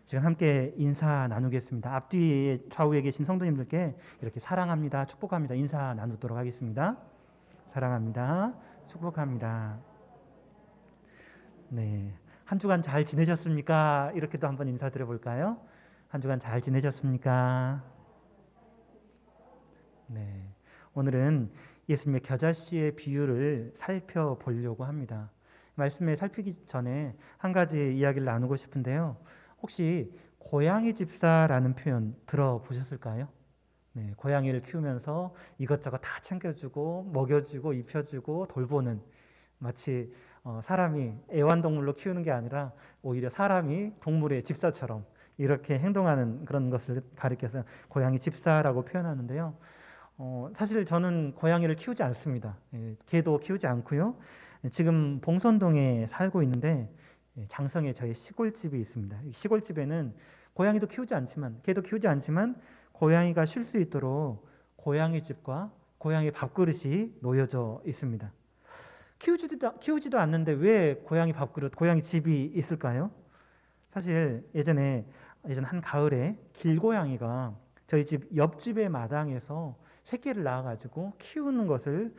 지금 함께 인사 나누겠습니다. 앞뒤에 좌우에 계신 성도님들께 이렇게 사랑합니다, 축복합니다 인사 나누도록 하겠습니다. 사랑합니다, 축복합니다. 네, 한 주간 잘 지내셨습니까? 이렇게도 한번 인사드려 볼까요? 한 주간 잘 지내셨습니까? 네, 오늘은 예수님의 겨자씨의 비유를 살펴보려고 합니다. 말씀에 살피기 전에 한 가지 이야기를 나누고 싶은데요. 혹시 고양이 집사라는 표현 들어보셨을까요? 네, 고양이를 키우면서 이것저것 다 챙겨주고 먹여주고 입혀주고 돌보는, 마치 사람이 애완동물로 키우는 게 아니라 오히려 사람이 동물의 집사처럼 이렇게 행동하는 그런 것을 가리켜서 고양이 집사라고 표현하는데요. 사실 저는 고양이를 키우지 않습니다. 개도 키우지 않고요. 지금 봉선동에 살고 있는데 장성에 저희 시골집이 있습니다. 이 시골집에는 고양이도 키우지 않지만, 개도 키우지 않지만 고양이가 쉴 수 있도록 고양이 집과 고양이 밥그릇이 놓여져 있습니다. 키우지도 않는데 왜 고양이 밥그릇, 고양이 집이 있을까요? 사실 예전 한 가을에 길고양이가 저희 집 옆집의 마당에서 새끼를 낳아가지고 키우는 것을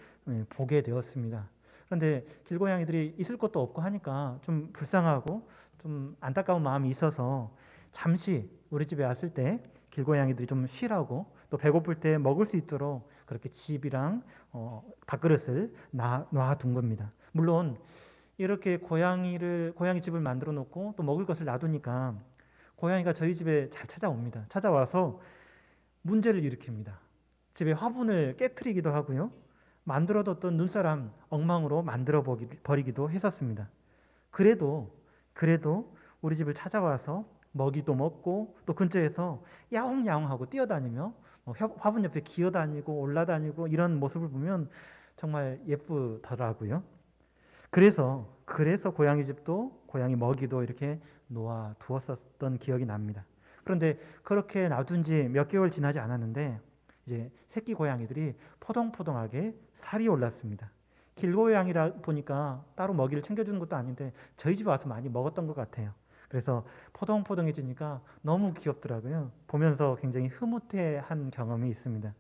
보게 되었습니다. 그런데 길고양이들이 있을 것도 없고 하니까 좀 불쌍하고 좀 안타까운 마음이 있어서 잠시 우리 집에 왔을 때 길고양이들이 좀 쉬라고, 또 배고플 때 먹을 수 있도록 그렇게 집이랑 밥그릇을 놔둔 겁니다. 물론 이렇게 고양이 집을 만들어 놓고 또 먹을 것을 놔두니까 고양이가 저희 집에 잘 찾아옵니다. 찾아와서 문제를 일으킵니다. 집에 화분을 깨트리기도 하고요. 만들어뒀던 눈사람 엉망으로 만들어 버리기도 했었습니다. 그래도 우리 집을 찾아와서 먹이도 먹고 또 근처에서 야옹야옹하고 뛰어다니며 화분 옆에 기어다니고 올라다니고 이런 모습을 보면 정말 예쁘더라고요. 그래서 고양이 집도 고양이 먹이도 이렇게 놓아 두었었던 기억이 납니다. 그런데 그렇게 놔둔 지 몇 개월 지나지 않았는데 이제 새끼 고양이들이 포동포동하게 살이 올랐습니다. 길고양이라 보니까 따로 먹이를 챙겨주는 것도 아닌데 저희 집에 와서 많이 먹었던 것 같아요. 그래서 포동포동해지니까 너무 귀엽더라고요. 보면서 굉장히 흐뭇해한 경험이 있습니다.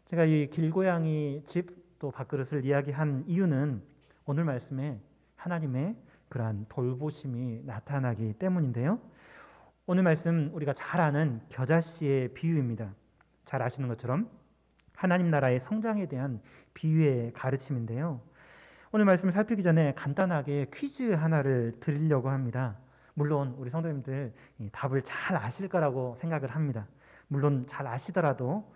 제가 이 길고양이 집 또 밥그릇을 이야기한 이유는 오늘 말씀에 하나님의 그러한 돌보심이 나타나기 때문인데요. 오늘 말씀 우리가 잘 아는 겨자씨의 비유입니다. 잘 아시는 것처럼 하나님 나라의 성장에 대한 비유의 가르침인데요. 오늘 말씀을 살피기 전에 간단하게 퀴즈 하나를 드리려고 합니다. 물론 우리 성도님들 답을 잘 아실 거라고 생각을 합니다. 물론 잘 아시더라도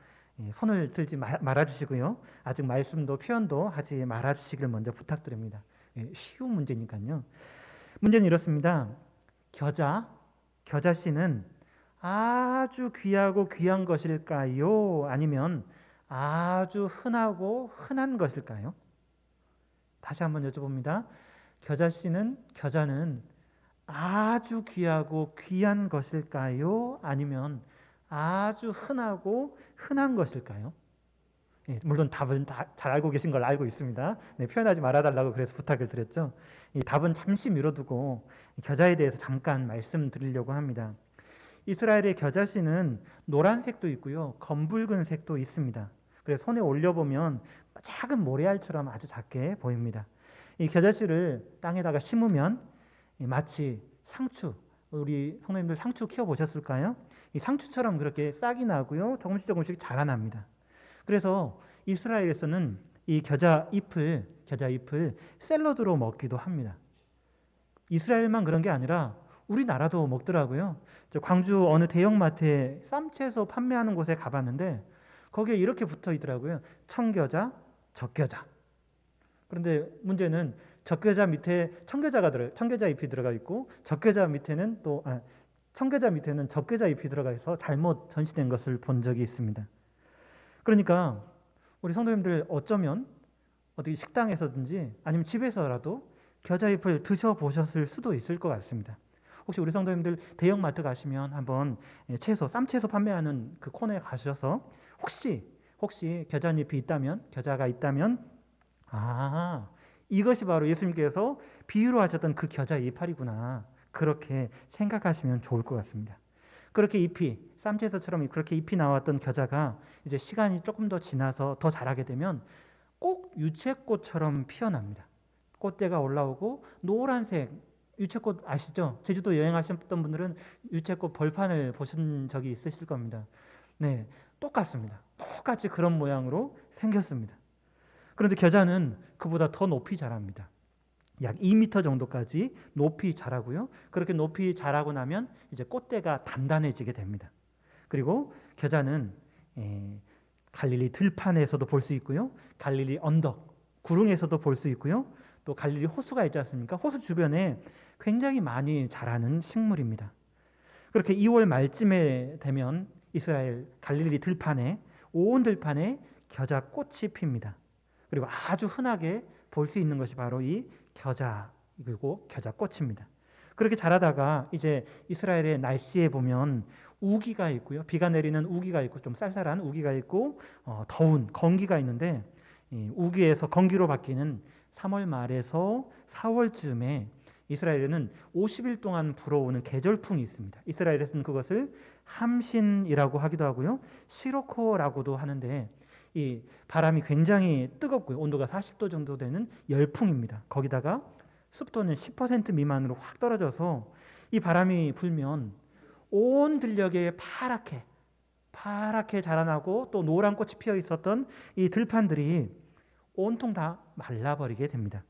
손을 들지 말아주시고요. 아직 말씀도 표현도 하지 말아주시길 먼저 부탁드립니다. 쉬운 문제니까요. 문제는 이렇습니다. 겨자씨는 아주 귀하고 귀한 것일까요? 아니면 아주 흔하고 흔한 것일까요? 다시 한번 여쭤봅니다. 겨자는 아주 귀하고 귀한 것일까요? 아니면 아주 흔하고 흔한 것일까요? 물론 답은 다 잘 알고 계신 걸 알고 있습니다. 표현하지 말아달라고 그래서 부탁을 드렸죠. 이 답은 잠시 미뤄두고 겨자에 대해서 잠깐 말씀드리려고 합니다. 이스라엘의 겨자씨는 노란색도 있고요, 검붉은 색도 있습니다. 그래서 손에 올려보면 작은 모래알처럼 아주 작게 보입니다. 이 겨자씨를 땅에다가 심으면 마치 상추, 우리 성도님들 상추 키워보셨을까요? 이 상추처럼 그렇게 싹이 나고요, 조금씩 자라납니다. 그래서 이스라엘에서는 이 겨자잎을 샐러드로 먹기도 합니다. 이스라엘만 그런 게 아니라 우리나라도 먹더라고요. 저 광주 어느 대형마트에 쌈채소 판매하는 곳에 가봤는데 거기에 이렇게 붙어 있더라고요. 청겨자, 적겨자. 그런데 문제는 적겨자 밑에 청겨자 잎이 들어가 있고 청겨자 밑에는 적겨자 잎이 들어가 있어 잘못 전시된 것을 본 적이 있습니다. 그러니까 우리 성도님들 어쩌면 어디 식당에서든지 아니면 집에서라도 겨자잎을 드셔보셨을 수도 있을 것 같습니다. 혹시 우리 성도님들 대형마트 가시면 한번 쌈채소 판매하는 그 코너에 가셔서 혹시 겨자가 있다면 이것이 바로 예수님께서 비유로 하셨던 그 겨자 이파리구나, 그렇게 생각하시면 좋을 것 같습니다. 그렇게 잎이 쌈채소처럼 그렇게 잎이 나왔던 겨자가 이제 시간이 조금 더 지나서 더 자라게 되면 꼭 유채꽃처럼 피어납니다. 꽃대가 올라오고 노란색 유채꽃 아시죠? 제주도 여행하셨던 분들은 유채꽃 벌판을 보신 적이 있으실 겁니다. 네, 똑같습니다. 똑같이 그런 모양으로 생겼습니다. 그런데 겨자는 그보다 더 높이 자랍니다. 약 2m 정도까지 높이 자라고요. 그렇게 높이 자라고 나면 이제 꽃대가 단단해지게 됩니다. 그리고 겨자는 갈릴리 들판에서도 볼 수 있고요. 갈릴리 언덕, 구릉에서도 볼 수 있고요. 또 갈릴리 호수가 있지 않습니까? 호수 주변에 굉장히 많이 자라는 식물입니다. 그렇게 2월 말쯤에 되면 이스라엘 갈릴리 들판에 온 들판에 겨자 꽃이 핍니다. 그리고 아주 흔하게 볼 수 있는 것이 바로 이 겨자 그리고 겨자 꽃입니다. 그렇게 자라다가 이제 이스라엘의 날씨에 보면 우기가 있고요. 비가 내리는 우기가 있고 좀 쌀쌀한 우기가 있고 더운 건기가 있는데 우기에서 건기로 바뀌는 3월 말에서 4월쯤에 이스라엘에는 50일 동안 불어오는 계절풍이 있습니다. 이스라엘에서는 그것을 함신이라고 하기도 하고요. 시로코라고도 하는데 이 바람이 굉장히 뜨겁고요. 온도가 40도 정도 되는 열풍입니다. 거기다가 습도는 10% 미만으로 확 떨어져서 이 바람이 불면 온 들녘에 파랗게 자라나고 또 노란 꽃이 피어 있었던 이 들판들이 온통 다 말라버리게 됩니다.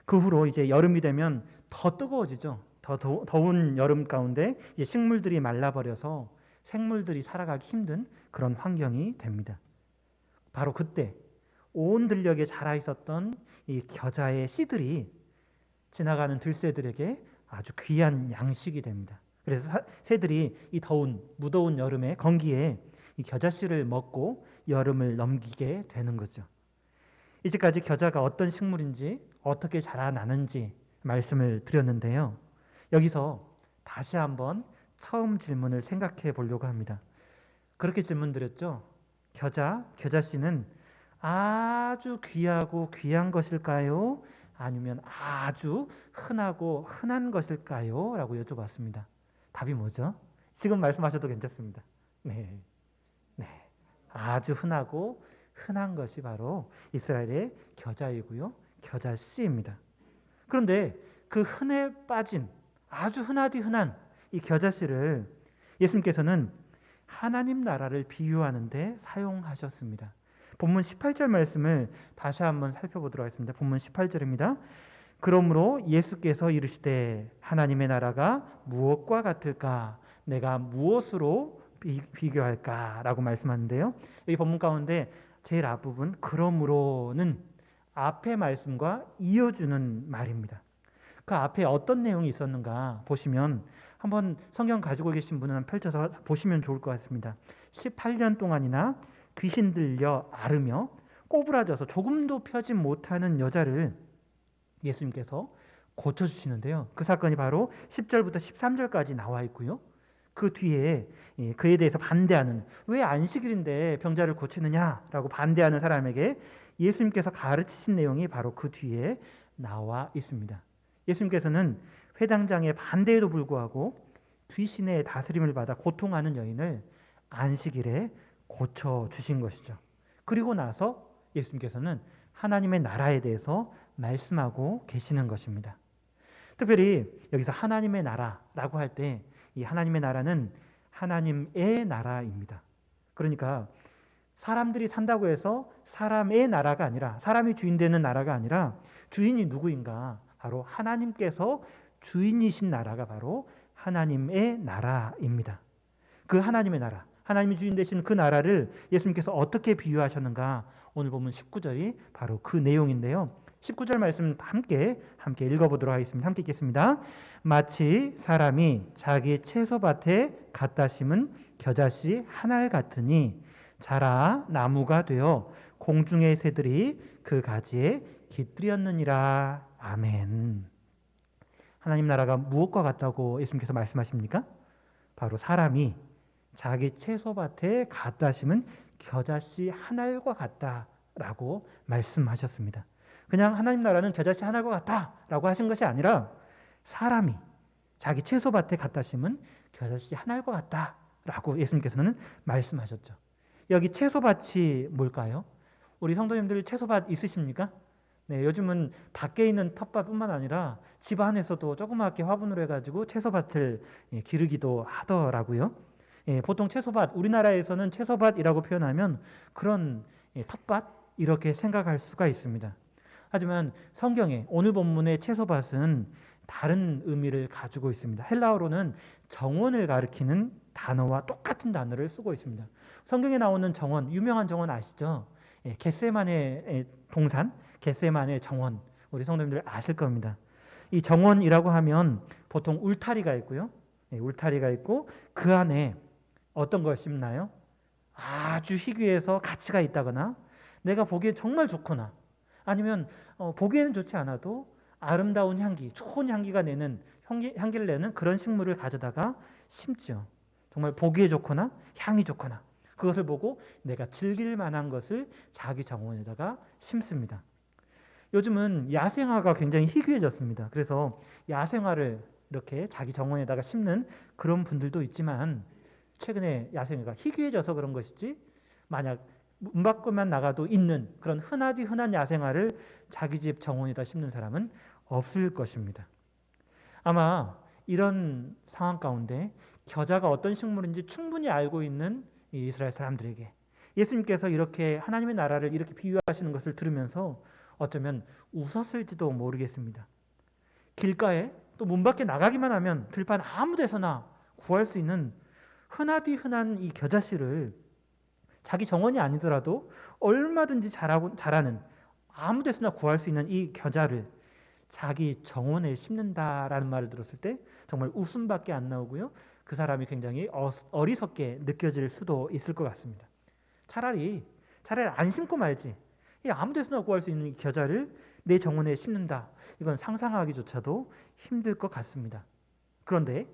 그 후로 이제 여름이 되면 더 뜨거워지죠. 더 더운 여름 가운데 이제 식물들이 말라버려서 생물들이 살아가기 힘든 그런 환경이 됩니다. 바로 그때 온 들녘에 자라 있었던 이 겨자의 씨들이 지나가는 들새들에게 아주 귀한 양식이 됩니다. 그래서 새들이 이 더운 무더운 여름에 건기에 이 겨자 씨를 먹고 여름을 넘기게 되는 거죠. 이제까지 겨자가 어떤 식물인지 어떻게 자라나는지 말씀을 드렸는데요. 여기서 다시 한번 처음 질문을 생각해 보려고 합니다. 그렇게 질문 드렸죠. 겨자 씨는 아주 귀하고 귀한 것일까요? 아니면 아주 흔하고 흔한 것일까요? 라고 여쭤봤습니다. 답이 뭐죠? 지금 말씀하셔도 괜찮습니다. 네. 아주 흔하고 흔한 것이 바로 이스라엘의 겨자이고요. 겨자 씨입니다. 그런데 그 흔해 빠진 아주 흔하디 흔한 이 겨자 씨를 예수님께서는 하나님 나라를 비유하는데 사용하셨습니다. 본문 18절 말씀을 다시 한번 살펴보도록 하겠습니다. 본문 18절입니다. 그러므로 예수께서 이르시되 하나님의 나라가 무엇과 같을까? 내가 무엇으로 비교할까? 라고 말씀하는데요. 이 본문 가운데 제일 앞부분 그러므로는 앞의 말씀과 이어주는 말입니다. 그 앞에 어떤 내용이 있었는가 보시면 한번 성경 가지고 계신 분은 펼쳐서 보시면 좋을 것 같습니다. 18년 동안이나 귀신 들려 앓으며 꼬부라져서 조금도 펴지 못하는 여자를 예수님께서 고쳐주시는데요. 그 사건이 바로 10절부터 13절까지 나와 있고요. 그 뒤에 그에 대해서 반대하는 왜 안식일인데 병자를 고치느냐라고 반대하는 사람에게 예수님께서 가르치신 내용이 바로 그 뒤에 나와 있습니다. 예수님께서는 회당장의 반대에도 불구하고 귀신의 다스림을 받아 고통하는 여인을 안식일에 고쳐주신 것이죠. 그리고 나서 예수님께서는 하나님의 나라에 대해서 말씀하고 계시는 것입니다. 특별히 여기서 하나님의 나라라고 할 때 이 하나님의 나라는 하나님의 나라입니다. 그러니까 사람들이 산다고 해서 사람의 나라가 아니라 사람이 주인 되는 나라가 아니라 주인이 누구인가? 바로 하나님께서 주인이신 나라가 바로 하나님의 나라입니다. 그 하나님의 나라, 하나님이 주인 되신 그 나라를 예수님께서 어떻게 비유하셨는가? 오늘 보면 19절이 바로 그 내용인데요. 19절 말씀 함께 읽어보도록 하겠습니다. 함께 읽겠습니다. 마치 사람이 자기 채소밭에 갖다 심은 겨자씨 한 알 같으니 자라 나무가 되어 공중의 새들이 그 가지에 깃들였느니라. 아멘. 하나님 나라가 무엇과 같다고 예수님께서 말씀하십니까? 바로 사람이 자기 채소밭에 갖다 심은 겨자씨 한 알과 같다라고 말씀하셨습니다. 그냥 하나님 나라는 겨자씨 한 알과 같다라고 하신 것이 아니라 사람이 자기 채소밭에 갖다 심은 겨자씨 하나일 것 같다라고 예수님께서는 말씀하셨죠. 여기 채소밭이 뭘까요? 우리 성도님들 채소밭 있으십니까? 네, 요즘은 밖에 있는 텃밭뿐만 아니라 집 안에서도 조그맣게 화분으로 해가지고 채소밭을 기르기도 하더라고요. 보통 채소밭, 우리나라에서는 채소밭이라고 표현하면 그런 텃밭 이렇게 생각할 수가 있습니다. 하지만 성경에 오늘 본문의 채소밭은 다른 의미를 가지고 있습니다. 헬라어로는 정원을 가리키는 단어와 똑같은 단어를 쓰고 있습니다. 성경에 나오는 정원, 유명한 정원 아시죠? 겟세마네 동산, 겟세마네 정원, 우리 성도님들 아실 겁니다. 이 정원이라고 하면 보통 울타리가 있고요. 울타리가 있고 그 안에 어떤 걸 심나요? 아주 희귀해서 가치가 있다거나 내가 보기에 정말 좋거나 아니면 보기에는 좋지 않아도 아름다운 향기, 좋은 향기가 내는 향기를 내는 그런 식물을 가져다가 심죠. 정말 보기에 좋거나 향이 좋거나 그것을 보고 내가 즐길 만한 것을 자기 정원에다가 심습니다. 요즘은 야생화가 굉장히 희귀해졌습니다. 그래서 야생화를 이렇게 자기 정원에다가 심는 그런 분들도 있지만 최근에 야생화가 희귀해져서 그런 것이지 만약 문 밖만 나가도 있는 그런 흔하디 흔한 야생화를 자기 집 정원에다 심는 사람은 없을 것입니다. 아마 이런 상황 가운데 겨자가 어떤 식물인지 충분히 알고 있는 이 이스라엘 사람들에게 예수님께서 이렇게 하나님의 나라를 이렇게 비유하시는 것을 들으면서 어쩌면 웃었을지도 모르겠습니다. 길가에 또 문 밖에 나가기만 하면 들판 아무 데서나 구할 수 있는 흔하디 흔한 이 겨자씨를 자기 정원이 아니더라도 얼마든지 자라는 아무 데서나 구할 수 있는 이 겨자를 자기 정원에 심는다라는 말을 들었을 때 정말 웃음밖에 안 나오고요. 그 사람이 굉장히 어리석게 느껴질 수도 있을 것 같습니다. 차라리 안 심고 말지. 이 아무 데서나 구할 수 있는 이 겨자를 내 정원에 심는다. 이건 상상하기조차도 힘들 것 같습니다. 그런데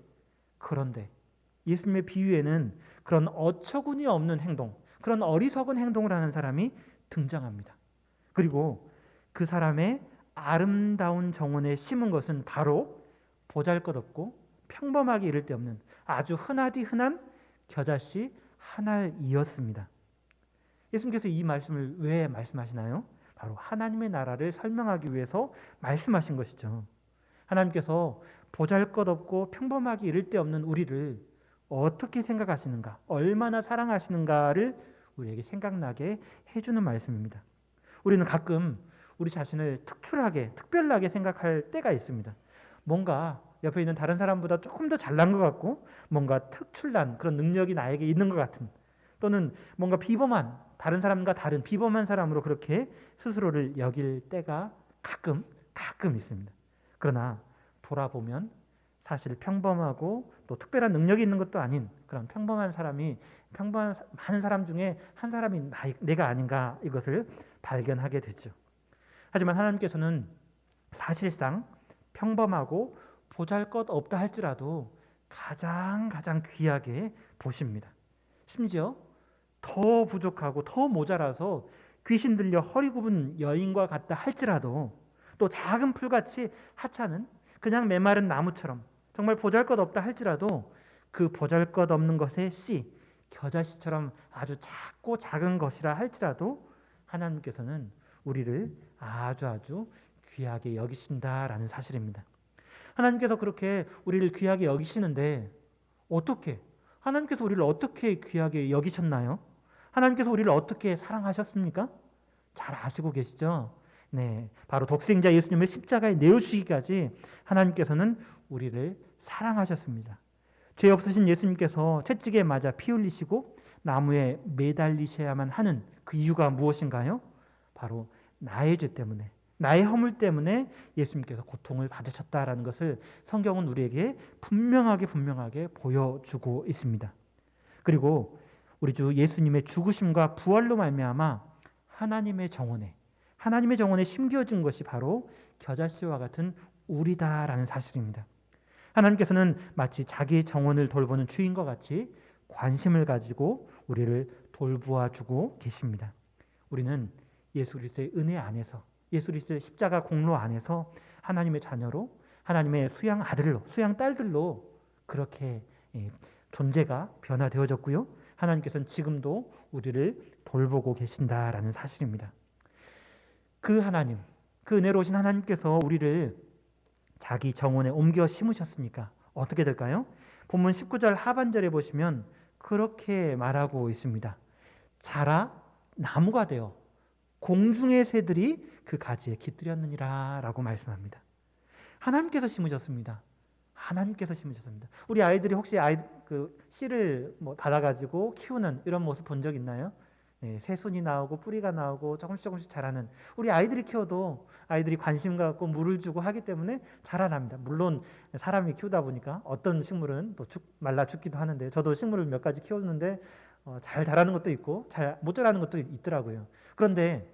예수님의 비유에는 그런 어처구니 없는 행동, 그런 어리석은 행동을 하는 사람이 등장합니다. 그리고 그 사람의 아름다운 정원에 심은 것은 바로 보잘것없고 평범하게 이를 데 없는 아주 흔하디 흔한 겨자씨 한 알이었습니다. 예수님께서 이 말씀을 왜 말씀하시나요? 바로 하나님의 나라를 설명하기 위해서 말씀하신 것이죠. 하나님께서 보잘것없고 평범하게 이를 데 없는 우리를 어떻게 생각하시는가, 얼마나 사랑하시는가를 우리에게 생각나게 해주는 말씀입니다. 우리는 가끔 우리 자신을 특별하게 생각할 때가 있습니다. 뭔가 옆에 있는 다른 사람보다 조금 더 잘난 것 같고 뭔가 특출난 그런 능력이 나에게 있는 것 같은 또는 뭔가 다른 사람과 다른 비범한 사람으로 그렇게 스스로를 여길 때가 가끔 있습니다. 그러나 돌아보면 사실 평범하고 또 특별한 능력이 있는 것도 아닌 그런 평범한 많은 사람 중에 한 사람이 내가 아닌가 이것을 발견하게 되죠. 하지만 하나님께서는 사실상 평범하고 보잘것없다 할지라도 가장 귀하게 보십니다. 심지어 더 부족하고 더 모자라서 귀신 들려 허리 굽은 여인과 같다 할지라도 또 작은 풀같이 하찮은 그냥 메마른 나무처럼 정말 보잘것없다 할지라도 그 보잘것없는 것의 씨, 겨자씨처럼 아주 작고 작은 것이라 할지라도 하나님께서는 우리를 아주 귀하게 여기신다라는 사실입니다. 하나님께서 그렇게 우리를 귀하게 여기시는데 하나님께서 우리를 어떻게 귀하게 여기셨나요? 하나님께서 우리를 어떻게 사랑하셨습니까? 잘 아시고 계시죠? 네, 바로 독생자 예수님을 십자가에 내어주시기까지 하나님께서는 우리를 사랑하셨습니다. 죄 없으신 예수님께서 채찍에 맞아 피 흘리시고 나무에 매달리셔야만 하는 그 이유가 무엇인가요? 바로 나의 죄 때문에, 나의 허물 때문에 예수님께서 고통을 받으셨다라는 것을 성경은 우리에게 분명하게 보여주고 있습니다. 그리고 우리 주 예수님의 죽으심과 부활로 말미암아 하나님의 정원에 심겨진 것이 바로 겨자씨와 같은 우리다라는 사실입니다. 하나님께서는 마치 자기 정원을 돌보는 주인과 같이 관심을 가지고 우리를 돌보아 주고 계십니다. 우리는 예수 그리스도의 은혜 안에서, 예수 그리스도의 십자가 공로 안에서 하나님의 자녀로 하나님의 수양 아들로, 수양 딸들로 그렇게 존재가 변화되어졌고요. 하나님께서는 지금도 우리를 돌보고 계신다라는 사실입니다. 그 하나님, 그 은혜로우신 하나님께서 우리를 자기 정원에 옮겨 심으셨으니까 어떻게 될까요? 본문 19절 하반절에 보시면 그렇게 말하고 있습니다. 자라 나무가 되어 공중의 새들이 그 가지에 깃들였느니라 라고 말씀합니다. 하나님께서 심으셨습니다. 하나님께서 심으셨습니다. 우리 아이들이 혹시 씨를 받아가지고 키우는 이런 모습 본 적 있나요? 네, 새순이 나오고 뿌리가 나오고 조금씩 자라는, 우리 아이들이 키워도 아이들이 관심 갖고 물을 주고 하기 때문에 자라납니다. 물론 사람이 키우다 보니까 어떤 식물은 또 말라 죽기도 하는데, 저도 식물을 몇 가지 키웠는데 잘 자라는 것도 있고 잘 못 자라는 것도 있더라고요. 그런데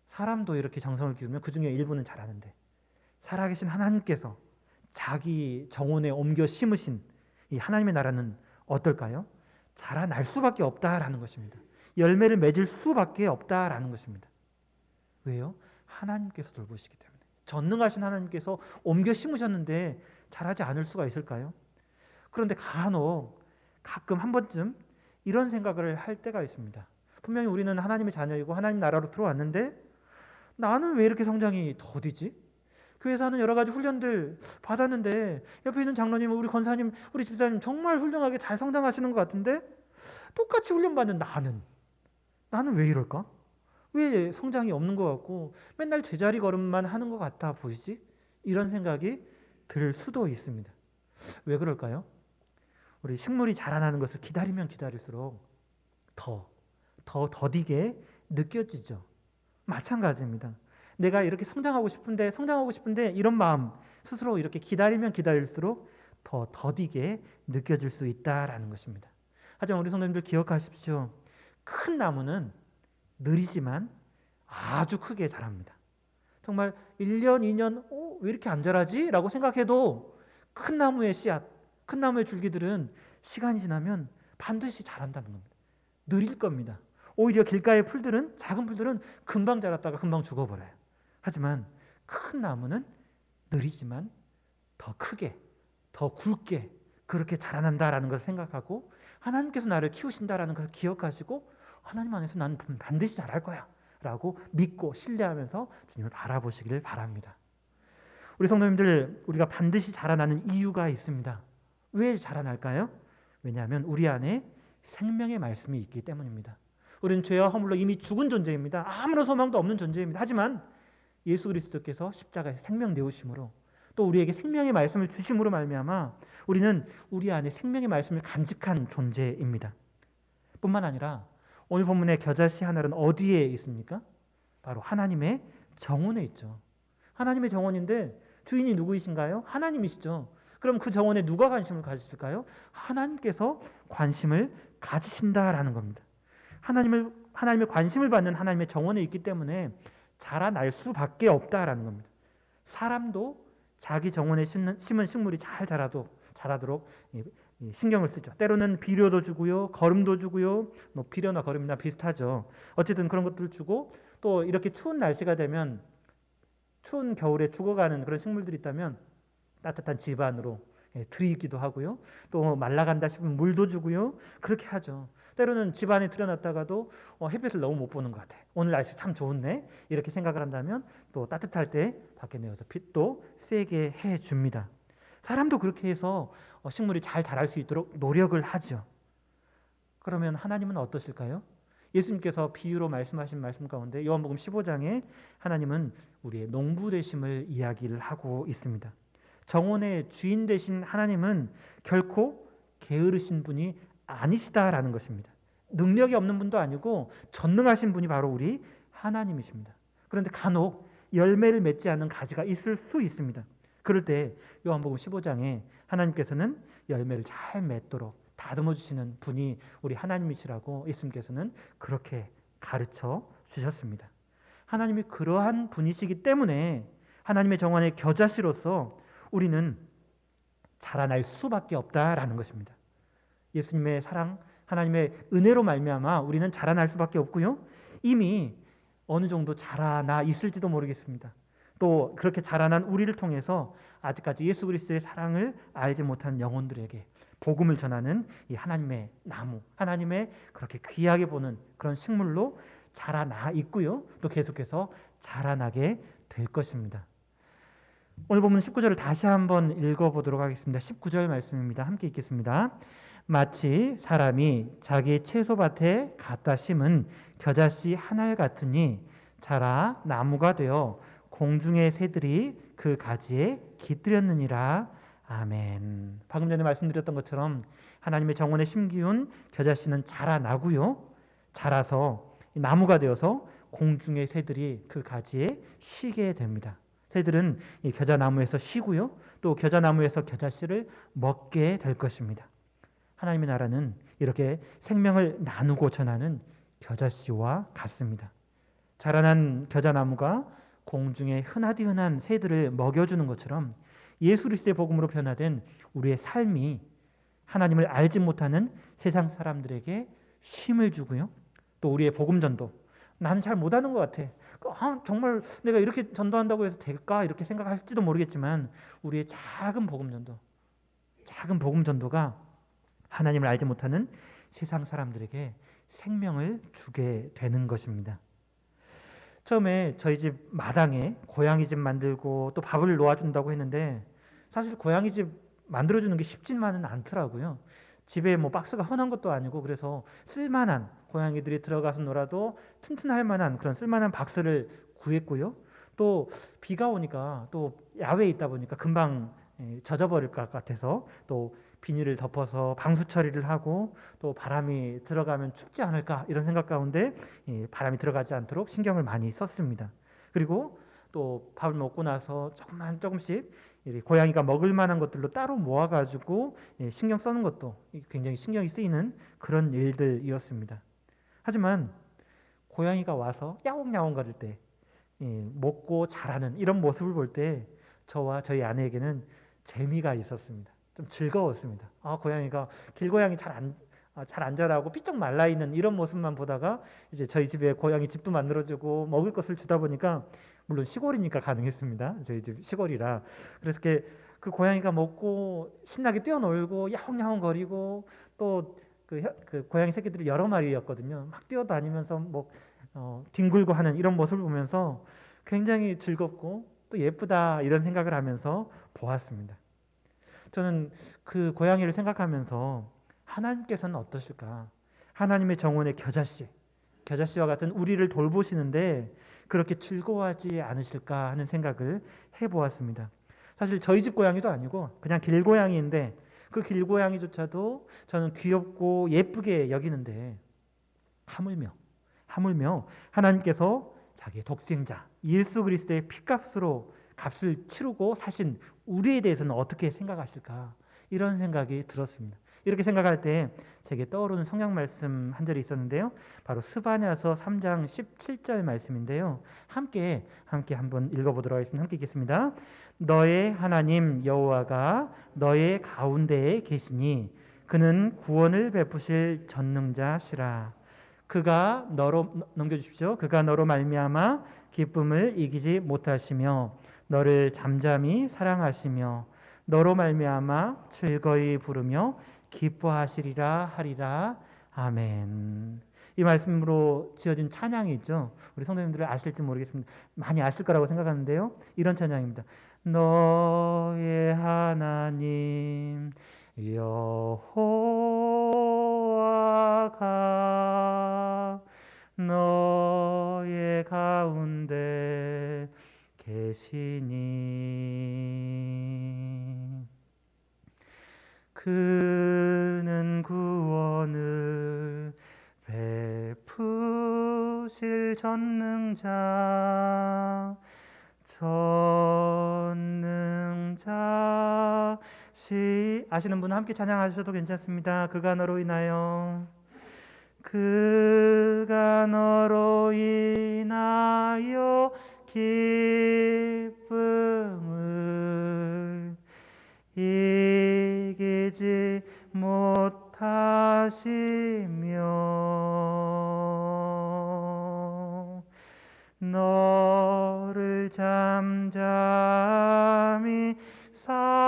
사람도 이렇게 정성을 기울이면 그 중에 일부는 자라는데, 살아계신 하나님께서 자기 정원에 옮겨 심으신 이 하나님의 나라는 어떨까요? 자라날 수밖에 없다라는 것입니다. 열매를 맺을 수밖에 없다라는 것입니다. 왜요? 하나님께서 돌보시기 때문에. 전능하신 하나님께서 옮겨 심으셨는데 자라지 않을 수가 있을까요? 그런데 가끔 한 번쯤 이런 생각을 할 때가 있습니다. 분명히 우리는 하나님의 자녀이고 하나님 나라로 들어왔는데 나는 왜 이렇게 성장이 더디지? 교회에서 하는 여러 가지 훈련들 받았는데 옆에 있는 장로님, 우리 권사님, 우리 집사님 정말 훌륭하게 잘 성장하시는 것 같은데 똑같이 훈련받는 나는 왜 이럴까? 왜 성장이 없는 것 같고 맨날 제자리 걸음만 하는 것 같아 보이지? 이런 생각이 들 수도 있습니다. 왜 그럴까요? 우리 식물이 자라나는 것을 기다리면 기다릴수록 더 더디게 느껴지죠. 마찬가지입니다. 내가 이렇게 성장하고 싶은데 이런 마음, 스스로 이렇게 기다리면 기다릴수록 더 더디게 느껴질 수 있다라는 것입니다. 하지만 우리 성도님들 기억하십시오. 큰 나무는 느리지만 아주 크게 자랍니다. 정말 1년, 2년 왜 이렇게 안 자라지? 라고 생각해도 큰 나무의 씨앗, 큰 나무의 줄기들은 시간이 지나면 반드시 자란다는 겁니다. 느릴 겁니다. 오히려 길가의 작은 풀들은 금방 자랐다가 금방 죽어버려요. 하지만 큰 나무는 느리지만 더 크게, 더 굵게 그렇게 자라난다라는 것을 생각하고, 하나님께서 나를 키우신다라는 것을 기억하시고 하나님 안에서 나는 반드시 잘할 거야 라고 믿고 신뢰하면서 주님을 바라보시기를 바랍니다. 우리 성도님들, 우리가 반드시 자라나는 이유가 있습니다. 왜 자라날까요? 왜냐하면 우리 안에 생명의 말씀이 있기 때문입니다. 우리는 죄와 허물로 이미 죽은 존재입니다. 아무런 소망도 없는 존재입니다. 하지만 예수 그리스도께서 십자가에서 생명 내오심으로 또 우리에게 생명의 말씀을 주심으로 말미암아 우리는 우리 안에 생명의 말씀을 간직한 존재입니다. 뿐만 아니라 오늘 본문의 겨자씨 하늘은 어디에 있습니까? 바로 하나님의 정원에 있죠. 하나님의 정원인데 주인이 누구이신가요? 하나님이시죠. 그럼 그 정원에 누가 관심을 가지실까요? 하나님께서 관심을 가지신다라는 겁니다. 하나님의 관심을 받는 하나님의 정원에 있기 때문에 자라날 수밖에 없다라는 겁니다. 사람도 자기 정원에 심은 식물이 잘 자라도록 신경을 쓰죠. 때로는 비료도 주고요, 거름도 주고요. 비료나 거름이나 비슷하죠. 어쨌든 그런 것들을 주고, 또 이렇게 추운 날씨가 되면 추운 겨울에 죽어가는 그런 식물들이 있다면 따뜻한 집 안으로 들이기도 하고요. 또 말라간다 싶으면 물도 주고요. 그렇게 하죠. 때로는 집 안에 들여놨다가도 햇빛을 너무 못 보는 것 같아. 오늘 날씨 참 좋네. 이렇게 생각을 한다면 또 따뜻할 때 밖에 내어서 빛도 세게 해줍니다. 사람도 그렇게 해서 식물이 잘 자랄 수 있도록 노력을 하죠. 그러면 하나님은 어떠실까요? 예수님께서 비유로 말씀하신 말씀 가운데 요한복음 15장에 하나님은 우리의 농부 되심을 이야기를 하고 있습니다. 정원의 주인 되신 하나님은 결코 게으르신 분이 아니시다라는 것입니다. 능력이 없는 분도 아니고 전능하신 분이 바로 우리 하나님이십니다. 그런데 간혹 열매를 맺지 않는 가지가 있을 수 있습니다. 그럴 때 요한복음 15장에 하나님께서는 열매를 잘 맺도록 다듬어 주시는 분이 우리 하나님이시라고 예수님께서는 그렇게 가르쳐 주셨습니다. 하나님이 그러한 분이시기 때문에 하나님의 정원의 겨자씨로서 우리는 자라날 수밖에 없다라는 것입니다. 예수님의 사랑, 하나님의 은혜로 말미암아 우리는 자라날 수밖에 없고요. 이미 어느 정도 자라나 있을지도 모르겠습니다. 또 그렇게 자라난 우리를 통해서 아직까지 예수 그리스도의 사랑을 알지 못한 영혼들에게 복음을 전하는 이 하나님의 나무, 하나님의 그렇게 귀하게 보는 그런 식물로 자라나 있고요. 또 계속해서 자라나게 될 것입니다. 오늘 본문 19절을 다시 한번 읽어보도록 하겠습니다. 19절 말씀입니다. 함께 읽겠습니다. 마치 사람이 자기 채소밭에 갖다 심은 겨자씨 한 알 같으니 자라 나무가 되어 공중의 새들이 그 가지에 깃들였느니라. 아멘. 방금 전에 말씀드렸던 것처럼 하나님의 정원에 심기운 겨자씨는 자라나고요. 자라서 나무가 되어서 공중의 새들이 그 가지에 쉬게 됩니다. 새들은 이 겨자나무에서 쉬고요. 또 겨자나무에서 겨자씨를 먹게 될 것입니다. 하나님의 나라는 이렇게 생명을 나누고 전하는 겨자씨와 같습니다. 자라난 겨자나무가 공중에 흔하디흔한 새들을 먹여주는 것처럼 예수 그리스도의 복음으로 변화된 우리의 삶이 하나님을 알지 못하는 세상 사람들에게 쉼을 주고요. 또 우리의 복음 전도, 나는 잘 못하는 것 같아. 정말 내가 이렇게 전도한다고 해서 될까? 이렇게 생각할지도 모르겠지만 우리의 작은 복음 전도가 하나님을 알지 못하는 세상 사람들에게 생명을 주게 되는 것입니다. 처음에 저희 집 마당에 고양이 집 만들고 또 밥을 놓아준다고 했는데 사실 고양이 집 만들어주는 게 쉽지만은 않더라고요. 집에 뭐 박스가 흔한 것도 아니고 그래서 쓸만한 고양이들이 들어가서 놀아도 튼튼할 만한 그런 쓸만한 박스를 구했고요. 또 비가 오니까 또 야외에 있다 보니까 금방 젖어버릴 것 같아서 또 비닐을 덮어서 방수 처리를 하고 또 바람이 들어가면 춥지 않을까 이런 생각 가운데 바람이 들어가지 않도록 신경을 많이 썼습니다. 그리고 또 밥을 먹고 나서 조금씩 고양이가 먹을 만한 것들로 따로 모아가지고 신경 쓰는 것도 굉장히 신경이 쓰이는 그런 일들이었습니다. 하지만 고양이가 와서 야옹야옹 거릴 때 먹고 자라는 이런 모습을 볼 때 저와 저희 아내에게는 재미가 있었습니다. 좀 즐거웠습니다. 고양이가 길고양이 잘 안 자라고 삐쩍 말라 있는 이런 모습만 보다가 이제 저희 집에 고양이 집도 만들어주고 먹을 것을 주다 보니까 물론 시골이니까 가능했습니다. 저희 집 시골이라 그래서 그 고양이가 먹고 신나게 뛰어놀고 야옹야옹 거리고 또 그 고양이 새끼들이 여러 마리였거든요. 막 뛰어다니면서 뒹굴고 하는 이런 모습을 보면서 굉장히 즐겁고 또 예쁘다 이런 생각을 하면서 보았습니다. 저는 그 고양이를 생각하면서 하나님께서는 어떠실까? 하나님의 정원의 겨자씨와 같은 우리를 돌보시는데 그렇게 즐거워하지 않으실까 하는 생각을 해보았습니다. 사실 저희 집 고양이도 아니고 그냥 길고양이인데 그 길고양이조차도 저는 귀엽고 예쁘게 여기는데 하물며 하나님께서 자기의 독생자 예수 그리스도의 피값으로 값을 치르고 사신 우리에 대해서는 어떻게 생각하실까? 이런 생각이 들었습니다. 이렇게 생각할 때 제게 떠오르는 성경 말씀 한 절이 있었는데요. 바로 스바냐서 3장 17절 말씀인데요. 함께 한번 읽어보도록 하겠습니다. 함께 읽겠습니다. 너의 하나님 여호와가 너의 가운데에 계시니 그는 구원을 베푸실 전능자시라. 그가 너로 넘겨주십시오. 그가 너로 말미암아 기쁨을 이기지 못하시며 너를 잠잠히 사랑하시며 너로 말미암아 즐거이 부르며 기뻐하시리라 하리라. 아멘. 이 말씀으로 지어진 찬양이 있죠. 우리 성도님들 아실지 모르겠습니다. 많이 아실 거라고 생각하는데요. 이런 찬양입니다. 너의 하나님 여호와가 너의 가운데 계시니 그는 구원을 베푸실 전능자시 아시는 분은 함께 찬양하셔도 괜찮습니다. 그가 너로 인하여 기쁨을 이기지 못하시며 너를 우리를 잠잠히 사랑하시며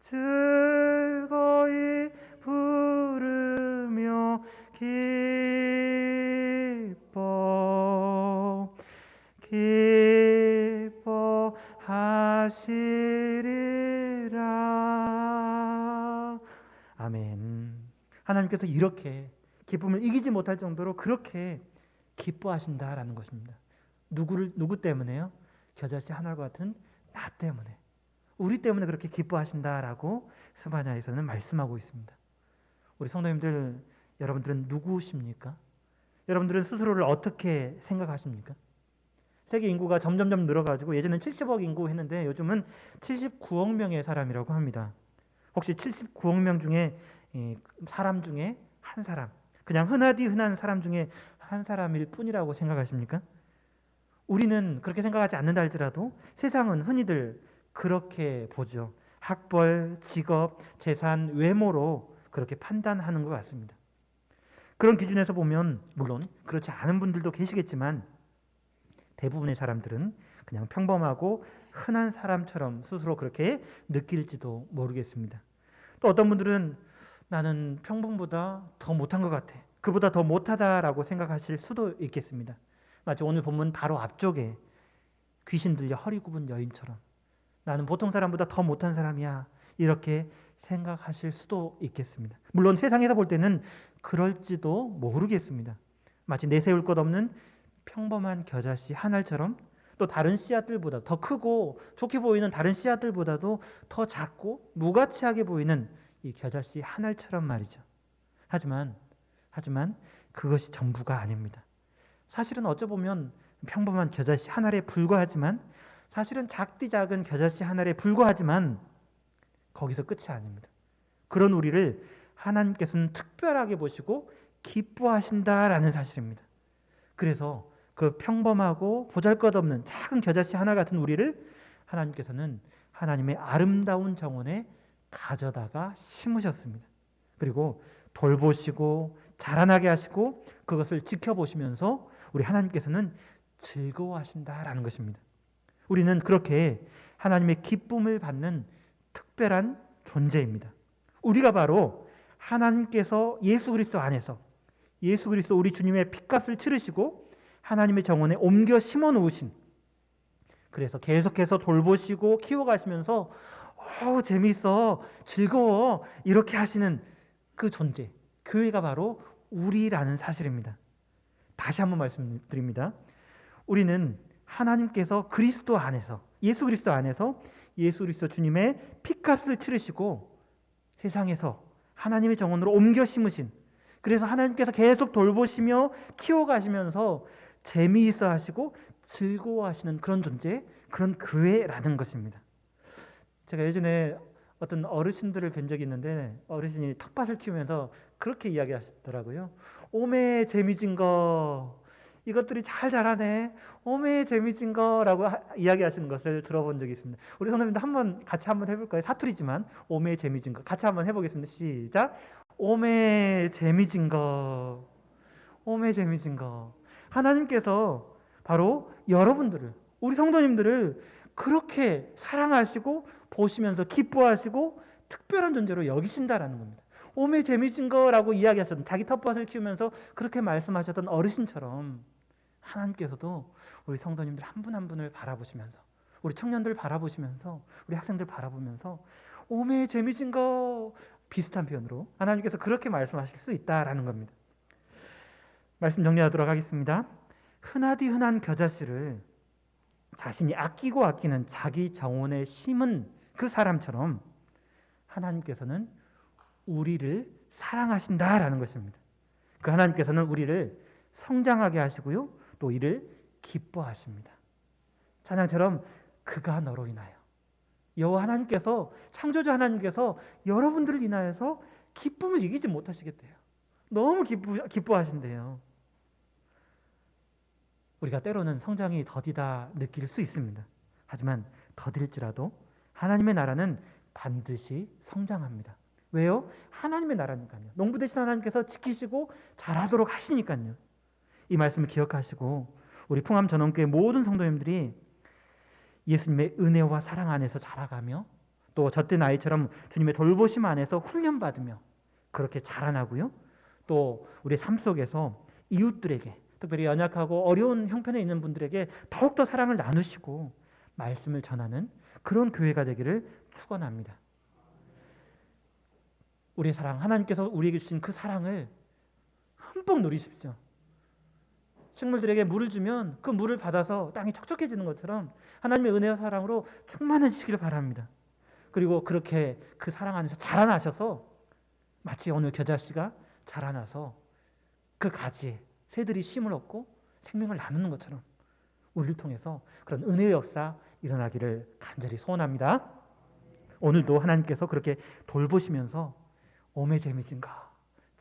즐거이 부르며 기뻐하시리라. 아멘. 하나님께서 이렇게 기쁨을 이기지 못할 정도로 그렇게 기뻐하신다라는 것입니다. 누구 때문에요? 겨자씨 하늘과 같은 나 때문에, 우리 때문에 그렇게 기뻐하신다라고 스바냐에서는 말씀하고 있습니다. 우리 성도님들, 여러분들은 누구십니까? 여러분들은 스스로를 어떻게 생각하십니까? 세계 인구가 점점점 늘어가지고 예전엔 70억 인구 했는데 요즘은 79억 명의 사람이라고 합니다. 혹시 79억 명 중에 사람 중에 한 사람, 그냥 흔하디 흔한 사람 중에 한 사람일 뿐이라고 생각하십니까? 우리는 그렇게 생각하지 않는다 할지라도 세상은 흔히들 그렇게 보죠. 학벌, 직업, 재산, 외모로 그렇게 판단하는 것 같습니다. 그런 기준에서 보면 물론 그렇지 않은 분들도 계시겠지만 대부분의 사람들은 그냥 평범하고 흔한 사람처럼 스스로 그렇게 느낄지도 모르겠습니다. 또 어떤 분들은 나는 평범보다 더 못한 것 같아, 그보다 더 못하다라고 생각하실 수도 있겠습니다. 마치 오늘 본문 바로 앞쪽에 귀신 들려 허리 굽은 여인처럼 나는 보통 사람보다 더 못한 사람이야, 이렇게 생각하실 수도 있겠습니다. 물론 세상에서 볼 때는 그럴지도 모르겠습니다. 마치 내세울 것 없는 평범한 겨자씨 한 알처럼, 또 다른 씨앗들보다 더 크고 좋게 보이는 다른 씨앗들보다도 더 작고 무가치하게 보이는 이 겨자씨 한 알처럼 말이죠. 하지만 그것이 전부가 아닙니다. 사실은 어쩌보면 평범한 겨자씨 한 알에 불과하지만, 사실은 작디 작은 겨자씨 한 알에 불과하지만 거기서 끝이 아닙니다. 그런 우리를 하나님께서는 특별하게 보시고 기뻐하신다라는 사실입니다. 그래서 그 평범하고 보잘것없는 작은 겨자씨 하나 같은 우리를 하나님께서는 하나님의 아름다운 정원에 가져다가 심으셨습니다. 그리고 돌보시고 자라나게 하시고 그것을 지켜보시면서 우리 하나님께서는 즐거워하신다라는 것입니다. 우리는 그렇게 하나님의 기쁨을 받는 특별한 존재입니다. 우리가 바로 하나님께서 예수 그리스도 안에서, 예수 그리스도 우리 주님의 핏값을 치르시고 하나님의 정원에 옮겨 심어 놓으신, 그래서 계속해서 돌보시고 키워가시면서 재미있어, 즐거워, 이렇게 하시는 그 존재, 교회가 바로 우리라는 사실입니다. 다시 한번 말씀드립니다. 우리는 하나님께서 그리스도 안에서, 예수 그리스도 안에서 예수 그리스도 주님의 핏값을 치르시고 세상에서 하나님의 정원으로 옮겨 심으신, 그래서 하나님께서 계속 돌보시며 키워가시면서 재미있어 하시고 즐거워하시는 그런 존재, 그런 교회라는 것입니다. 제가 예전에 어떤 어르신들을 뵌 적이 있는데 어르신이 텃밭을 키우면서 그렇게 이야기하시더라고요. 오메 재미진 거, 이것들이 잘 자라네, 오메 재미진 거라고 이야기하시는 것을 들어본 적이 있습니다. 우리 선생님도 같이 한번 해볼까요? 사투리지만 오메 재미진 거 같이 한번 해보겠습니다. 시작. 오메 재미진 거, 오메 재미진 거. 하나님께서 바로 여러분들을, 우리 성도님들을 그렇게 사랑하시고 보시면서 기뻐하시고 특별한 존재로 여기신다라는 겁니다. 오메 재미진 거라고 이야기하셨던, 자기 텃밭을 키우면서 그렇게 말씀하셨던 어르신처럼 하나님께서도 우리 성도님들 한 분 한 분을 바라보시면서, 우리 청년들 바라보시면서, 우리 학생들 바라보면서 오메 재미진 거, 비슷한 표현으로 하나님께서 그렇게 말씀하실 수 있다라는 겁니다. 말씀 정리하도록 하겠습니다. 흔하디 흔한 겨자씨를 자신이 아끼고 아끼는 자기 정원에 심은 그 사람처럼 하나님께서는 우리를 사랑하신다라는 것입니다. 그 하나님께서는 우리를 성장하게 하시고요, 또 이를 기뻐하십니다. 찬양처럼 그가 너로 인하여, 여호와 하나님께서, 창조주 하나님께서 여러분들을 인하여서 기쁨을 이기지 못하시겠대요. 너무 기뻐하신대요. 우리가 때로는 성장이 더디다 느낄 수 있습니다. 하지만 더딜지라도 하나님의 나라는 반드시 성장합니다. 왜요? 하나님의 나라니까요. 농부 되신 하나님께서 지키시고 잘하도록 하시니까요. 이 말씀을 기억하시고 우리 풍암 전원교회 모든 성도님들이 예수님의 은혜와 사랑 안에서 자라가며 또 젖된 아이처럼 주님의 돌보심 안에서 훈련받으며 그렇게 자라나고요. 또 우리 삶 속에서 이웃들에게 특별히 연약하고 어려운 형편에 있는 분들에게 더욱더 사랑을 나누시고 말씀을 전하는 그런 교회가 되기를 축원합니다. 우리의 사랑, 하나님께서 우리에게 주신 그 사랑을 흠뻑 누리십시오. 식물들에게 물을 주면 그 물을 받아서 땅이 촉촉해지는 것처럼 하나님의 은혜와 사랑으로 충만해지시기를 바랍니다. 그리고 그렇게 그 사랑 안에서 자라나셔서 마치 오늘 겨자씨가 자라나서 그 가지에 새들이 쉼을 얻고 생명을 나누는 것처럼 우리를 통해서 그런 은혜의 역사 일어나기를 간절히 소원합니다. 오늘도 하나님께서 그렇게 돌보시면서 오매재미진가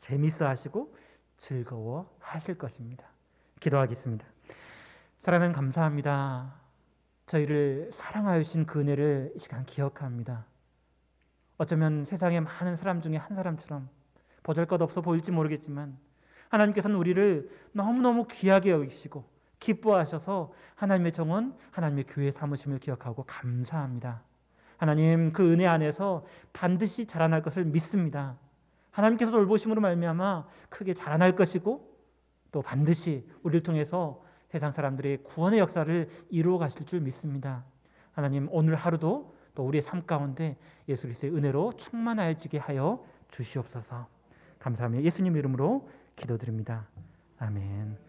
재미있어 하시고 즐거워 하실 것입니다. 기도하겠습니다. 사랑하는 감사합니다. 저희를 사랑하여 주신 그 은혜를 이 시간 기억합니다. 어쩌면 세상의 많은 사람 중에 한 사람처럼 보잘것없어 보일지 모르겠지만 하나님께서는 우리를 너무너무 귀하게 여기시고 기뻐하셔서 하나님의 정원, 하나님의 교회 삼으심을 기억하고 감사합니다. 하나님 그 은혜 안에서 반드시 자라날 것을 믿습니다. 하나님께서 돌보심으로 말미암아 크게 자라날 것이고 또 반드시 우리를 통해서 세상 사람들의 구원의 역사를 이루어 가실 줄 믿습니다. 하나님 오늘 하루도 또 우리의 삶 가운데 예수 그리스도의 은혜로 충만하여지게 하여 주시옵소서. 감사하며 예수님 이름으로 기도드립니다. 아멘.